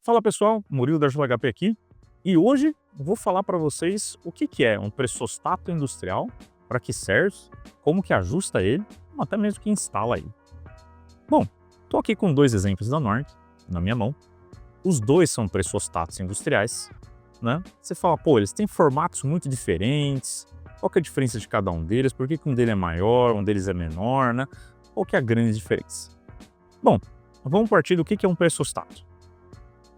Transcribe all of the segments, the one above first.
Fala pessoal, Murilo da JHP aqui e hoje vou falar para vocês o que é um pressostato industrial, para que serve, como que ajusta ele, ou até mesmo que instala ele. Bom, estou aqui com dois exemplos da Norg na minha mão. Os dois são pressostatos industriais, né? Você fala, pô, eles têm formatos muito diferentes, qual que é a diferença de cada um deles, por que um deles é maior, um deles é menor, né? Qual que é a grande diferença? Bom, vamos partir do que é um pressostato.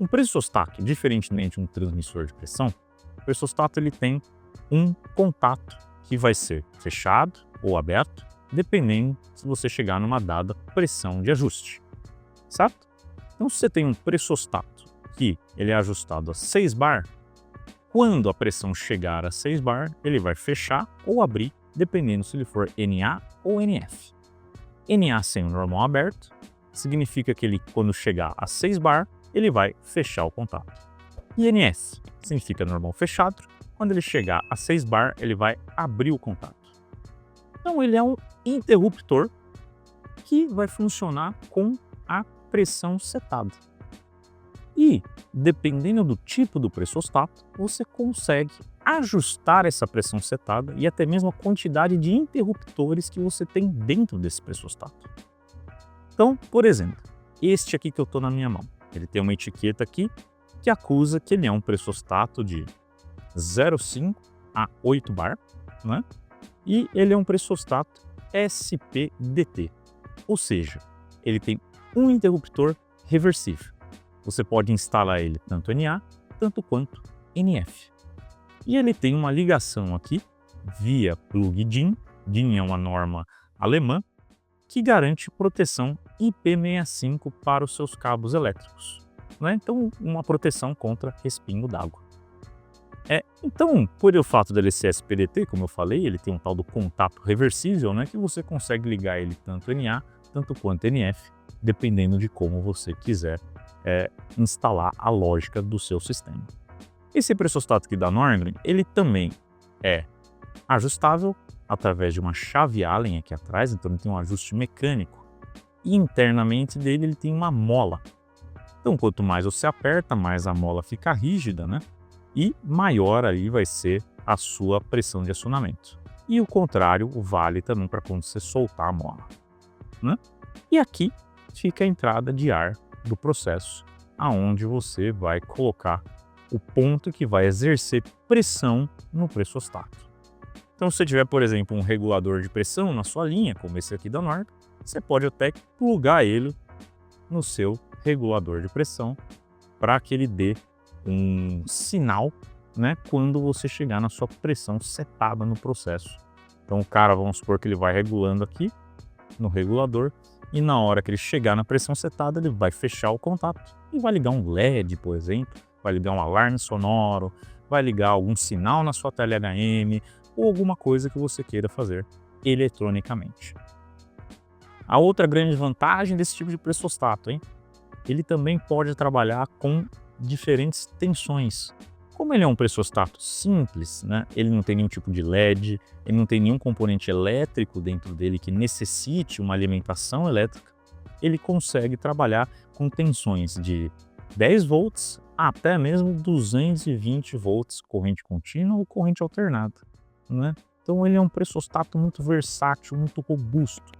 Um pressostato, diferentemente de um transmissor de pressão, o pressostato ele tem um contato que vai ser fechado ou aberto, dependendo se você chegar numa dada pressão de ajuste, certo? Então, se você tem um pressostato que ele é ajustado a 6 bar, quando a pressão chegar a 6 bar, ele vai fechar ou abrir, dependendo se ele for NA ou NF. NA sem o normal aberto significa que ele, quando chegar a 6 bar, ele vai fechar o contato. E NS significa normal fechado, quando ele chegar a 6 bar, ele vai abrir o contato. Então ele é um interruptor que vai funcionar com a pressão setada. E, dependendo do tipo do pressostato, você consegue ajustar essa pressão setada e até mesmo a quantidade de interruptores que você tem dentro desse pressostato. Então, por exemplo, este aqui que eu estou na minha mão, ele tem uma etiqueta aqui que acusa que ele é um pressostato de 0,5 a 8 bar, né? E ele é um pressostato SPDT, ou seja, ele tem um interruptor reversível. Você pode instalar ele tanto NA, tanto quanto NF. E ele tem uma ligação aqui via plug DIN, DIN é uma norma alemã, que garante proteção IP65 para os seus cabos elétricos, né? Então, uma proteção contra respingo d'água. Então, por o fato dele ser SPDT, como eu falei, ele tem um tal do contato reversível, né? Que você consegue ligar ele tanto NA, tanto quanto NF, dependendo de como você quiser instalar a lógica do seu sistema. Esse pressostato aqui da Norgren, ele também é ajustável através de uma chave Allen aqui atrás, então ele tem um ajuste mecânico. E internamente dele ele tem uma mola. Então quanto mais você aperta, mais a mola fica rígida, né? E maior aí vai ser a sua pressão de acionamento. E o contrário vale também para quando você soltar a mola, né? E aqui fica a entrada de ar do processo, aonde você vai colocar o ponto que vai exercer pressão no pressostato. Então, se você tiver, por exemplo, um regulador de pressão na sua linha, como esse aqui da Norg, você pode até plugar ele no seu regulador de pressão para que ele dê um sinal, né, quando você chegar na sua pressão setada no processo. Então, o cara, vamos supor que ele vai regulando aqui no regulador e na hora que ele chegar na pressão setada, ele vai fechar o contato e vai ligar um LED, por exemplo, vai ligar um alarme sonoro, vai ligar algum sinal na sua tela HM, ou alguma coisa que você queira fazer eletronicamente. A outra grande vantagem desse tipo de pressostato, ele também pode trabalhar com diferentes tensões. Como ele é um pressostato simples, né? Ele não tem nenhum tipo de LED, ele não tem nenhum componente elétrico dentro dele que necessite uma alimentação elétrica, ele consegue trabalhar com tensões de 10 volts até mesmo 220 volts, corrente contínua ou corrente alternada, né? Então ele é um pressostato muito versátil, muito robusto.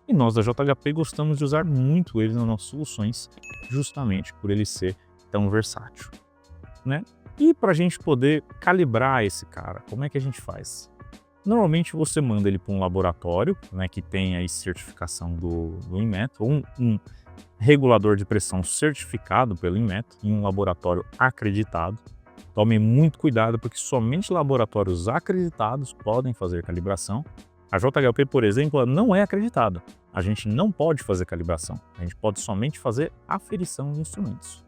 E nós da JHP gostamos de usar muito ele nas nossas soluções, justamente por ele ser tão versátil, né? E para a gente poder calibrar esse cara, como é que a gente faz? Normalmente você manda ele para um laboratório, né, que tem aí certificação do Inmetro, ou um regulador de pressão certificado pelo Inmetro, em um laboratório acreditado. Tome muito cuidado, porque somente laboratórios acreditados podem fazer calibração. A JHP, por exemplo, ela não é acreditada. A gente não pode fazer calibração. A gente pode somente fazer aferição de instrumentos.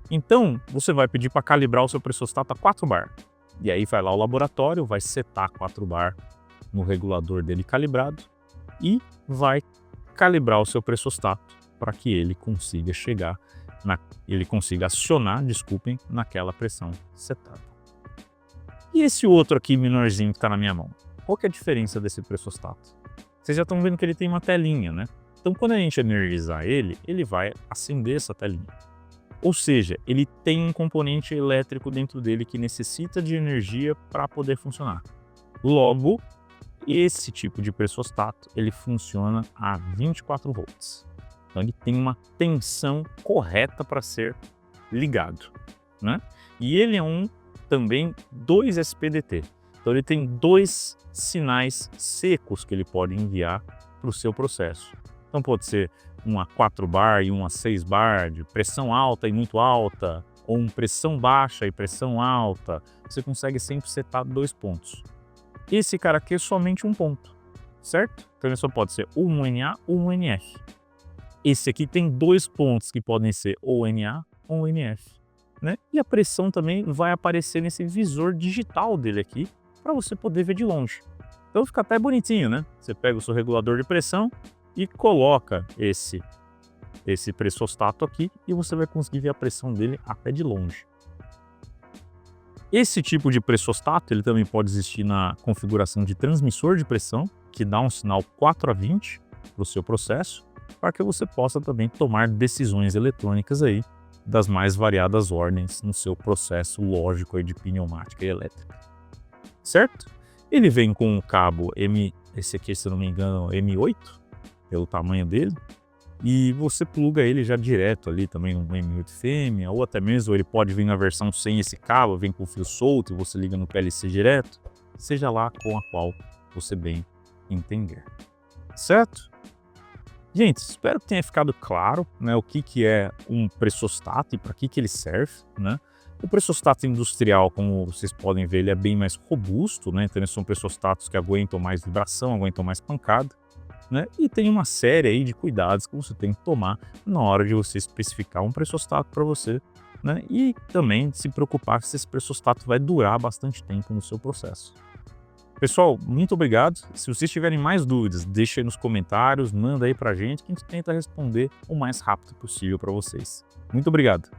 Então, você vai pedir para calibrar o seu pressostato a 4 bar. E aí vai lá o laboratório, vai setar 4 bar no regulador dele calibrado e vai calibrar o seu pressostato para que ele consiga acionar, naquela pressão setada. E esse outro aqui menorzinho que está na minha mão, qual que é a diferença desse pressostato? Vocês já estão vendo que ele tem uma telinha, né? Então, quando a gente energizar ele, ele vai acender essa telinha. Ou seja, ele tem um componente elétrico dentro dele que necessita de energia para poder funcionar. Logo, esse tipo de pressostato, ele funciona a 24 volts. Então ele tem uma tensão correta para ser ligado, né? E ele é também 2 SPDT. Então ele tem 2 sinais secos que ele pode enviar para o seu processo. Então pode ser uma 4 bar e uma 6 bar, de pressão alta e muito alta, ou uma pressão baixa e pressão alta. Você consegue sempre setar 2 pontos. Esse cara aqui é somente um ponto, certo? Então ele só pode ser ou um NA ou um NF. Esse aqui tem 2 pontos que podem ser ou NA ou NF, né? E a pressão também vai aparecer nesse visor digital dele aqui, para você poder ver de longe. Então fica até bonitinho, né? Você pega o seu regulador de pressão e coloca esse pressostato aqui e você vai conseguir ver a pressão dele até de longe. Esse tipo de pressostato ele também pode existir na configuração de transmissor de pressão, que dá um sinal 4a20 para o seu processo, para que você possa também tomar decisões eletrônicas aí das mais variadas ordens no seu processo lógico aí de pneumática e elétrica. Certo? Ele vem com um cabo esse aqui, se eu não me engano, M8, pelo tamanho dele, e você pluga ele já direto ali também no M8 fêmea, ou até mesmo ele pode vir na versão sem esse cabo, vem com fio solto e você liga no PLC direto, seja lá com a qual você bem entender. Certo? Gente, espero que tenha ficado claro, né, o que é um pressostato e para que ele serve, né? O pressostato industrial, como vocês podem ver, ele é bem mais robusto, né? Então eles são pressostatos que aguentam mais vibração, aguentam mais pancada, né? E tem uma série aí de cuidados que você tem que tomar na hora de você especificar um pressostato para você, né? E também se preocupar se esse pressostato vai durar bastante tempo no seu processo. Pessoal, muito obrigado. Se vocês tiverem mais dúvidas, deixa aí nos comentários, manda aí pra gente que a gente tenta responder o mais rápido possível para vocês. Muito obrigado.